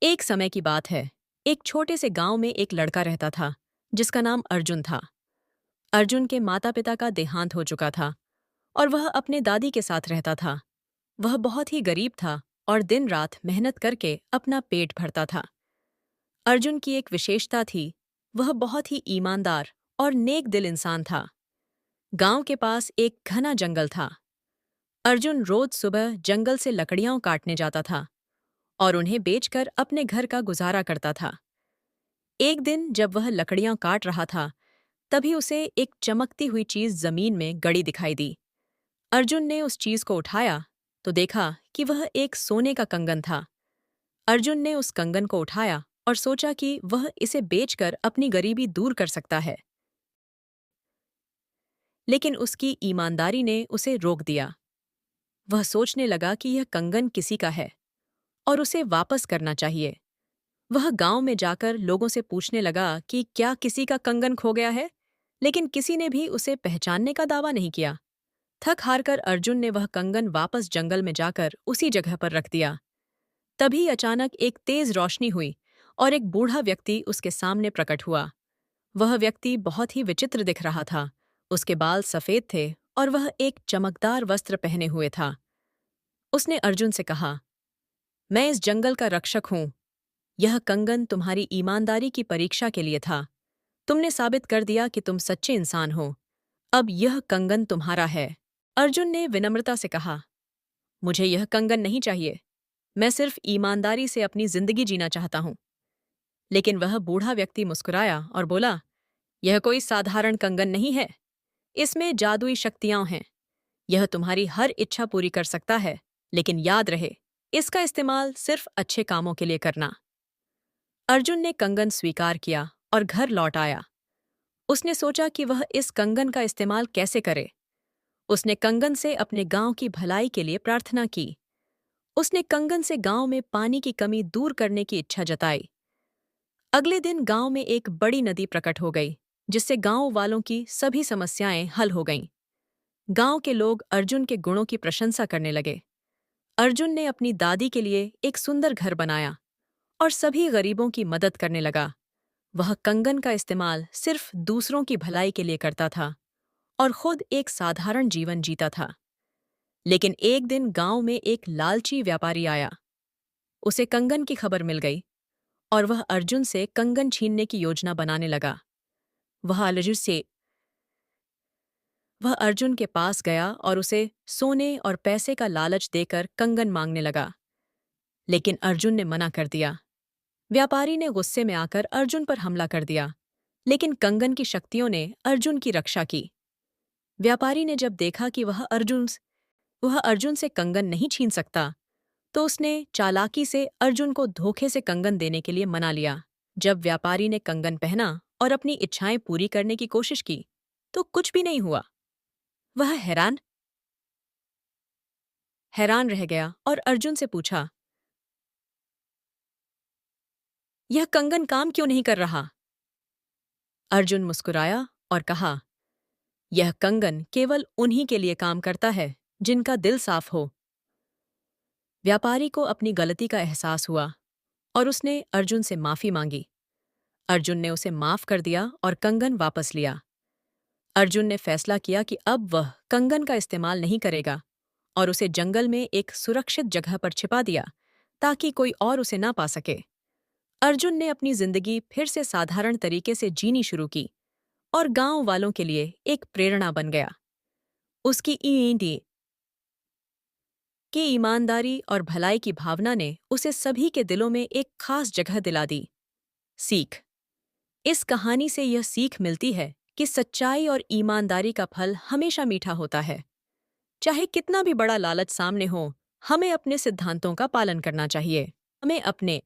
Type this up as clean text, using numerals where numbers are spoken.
एक समय की बात है। एक छोटे से गांव में एक लड़का रहता था जिसका नाम अर्जुन था। अर्जुन के माता पिता का देहांत हो चुका था और वह अपने दादी के साथ रहता था। वह बहुत ही गरीब था और दिन रात मेहनत करके अपना पेट भरता था। अर्जुन की एक विशेषता थी, वह बहुत ही ईमानदार और नेक दिल इंसान था। गांव के पास एक घना जंगल था। अर्जुन रोज सुबह जंगल से लकड़ियां काटने जाता था और उन्हें बेचकर अपने घर का गुजारा करता था। एक दिन जब वह लकड़ियां काट रहा था, तभी उसे एक चमकती हुई चीज जमीन में गड़ी दिखाई दी। अर्जुन ने उस चीज को उठाया तो देखा कि वह एक सोने का कंगन था। अर्जुन ने उस कंगन को उठाया और सोचा कि वह इसे बेचकर अपनी गरीबी दूर कर सकता है, लेकिन उसकी ईमानदारी ने उसे रोक दिया। वह सोचने लगा कि यह कंगन किसी का है और उसे वापस करना चाहिए। वह गांव में जाकर लोगों से पूछने लगा कि क्या किसी का कंगन खो गया है, लेकिन किसी ने भी उसे पहचानने का दावा नहीं किया। थक हारकर अर्जुन ने वह कंगन वापस जंगल में जाकर उसी जगह पर रख दिया। तभी अचानक एक तेज रोशनी हुई और एक बूढ़ा व्यक्ति उसके सामने प्रकट हुआ। वह व्यक्ति बहुत ही विचित्र दिख रहा था। उसके बाल सफेद थे और वह एक चमकदार वस्त्र पहने हुए था। उसने अर्जुन से कहा, मैं इस जंगल का रक्षक हूँ। यह कंगन तुम्हारी ईमानदारी की परीक्षा के लिए था। तुमने साबित कर दिया कि तुम सच्चे इंसान हो। अब यह कंगन तुम्हारा है। अर्जुन ने विनम्रता से कहा, मुझे यह कंगन नहीं चाहिए। मैं सिर्फ ईमानदारी से अपनी जिंदगी जीना चाहता हूं। लेकिन वह बूढ़ा व्यक्ति मुस्कुराया और बोला, यह कोई साधारण कंगन नहीं है। इसमें जादुई शक्तियां हैं। यह तुम्हारी हर इच्छा पूरी कर सकता है, लेकिन याद रहे, इसका इस्तेमाल सिर्फ अच्छे कामों के लिए करना। अर्जुन ने कंगन स्वीकार किया और घर लौट आया। उसने सोचा कि वह इस कंगन का इस्तेमाल कैसे करे। उसने कंगन से अपने गांव की भलाई के लिए प्रार्थना की। उसने कंगन से गांव में पानी की कमी दूर करने की इच्छा जताई। अगले दिन गांव में एक बड़ी नदी प्रकट हो गई, जिससे गांव वालों की सभी समस्याएं हल हो गईं। गांव के लोग अर्जुन के गुणों की प्रशंसा करने लगे। अर्जुन ने अपनी दादी के लिए एक सुंदर घर बनाया और सभी गरीबों की मदद करने लगा। वह कंगन का इस्तेमाल सिर्फ दूसरों की भलाई के लिए करता था और खुद एक साधारण जीवन जीता था। लेकिन एक दिन गांव में एक लालची व्यापारी आया। उसे कंगन की खबर मिल गई और वह अर्जुन से कंगन छीनने की योजना बनाने लगा। वह अर्जुन से वह अर्जुन के पास गया और उसे सोने और पैसे का लालच देकर कंगन मांगने लगा, लेकिन अर्जुन ने मना कर दिया। व्यापारी ने गुस्से में आकर अर्जुन पर हमला कर दिया, लेकिन कंगन की शक्तियों ने अर्जुन की रक्षा की। व्यापारी ने जब देखा कि वह अर्जुन से कंगन नहीं छीन सकता, तो उसने चालाकी से अर्जुन को धोखे से कंगन देने के लिए मना लिया। जब व्यापारी ने कंगन पहना और अपनी इच्छाएं पूरी करने की कोशिश की, तो कुछ भी नहीं हुआ। वह हैरान हैरान रह गया और अर्जुन से पूछा, यह कंगन काम क्यों नहीं कर रहा? अर्जुन मुस्कुराया और कहा, यह कंगन केवल उन्हीं के लिए काम करता है जिनका दिल साफ हो। व्यापारी को अपनी गलती का एहसास हुआ और उसने अर्जुन से माफी मांगी। अर्जुन ने उसे माफ कर दिया और कंगन वापस लिया। अर्जुन ने फैसला किया कि अब वह कंगन का इस्तेमाल नहीं करेगा और उसे जंगल में एक सुरक्षित जगह पर छिपा दिया ताकि कोई और उसे ना पा सके। अर्जुन ने अपनी जिंदगी फिर से साधारण तरीके से जीनी शुरू की और गांव वालों के लिए एक प्रेरणा बन गया। उसकी ईंटी की ईमानदारी और भलाई की भावना ने उसे सभी के दिलों में एक खास जगह दिला दी। सीख। इस कहानी से यह सीख मिलती है कि सच्चाई और ईमानदारी का फल हमेशा मीठा होता है। चाहे कितना भी बड़ा लालच सामने हो, हमें अपने सिद्धांतों का पालन करना चाहिए। हमें अपने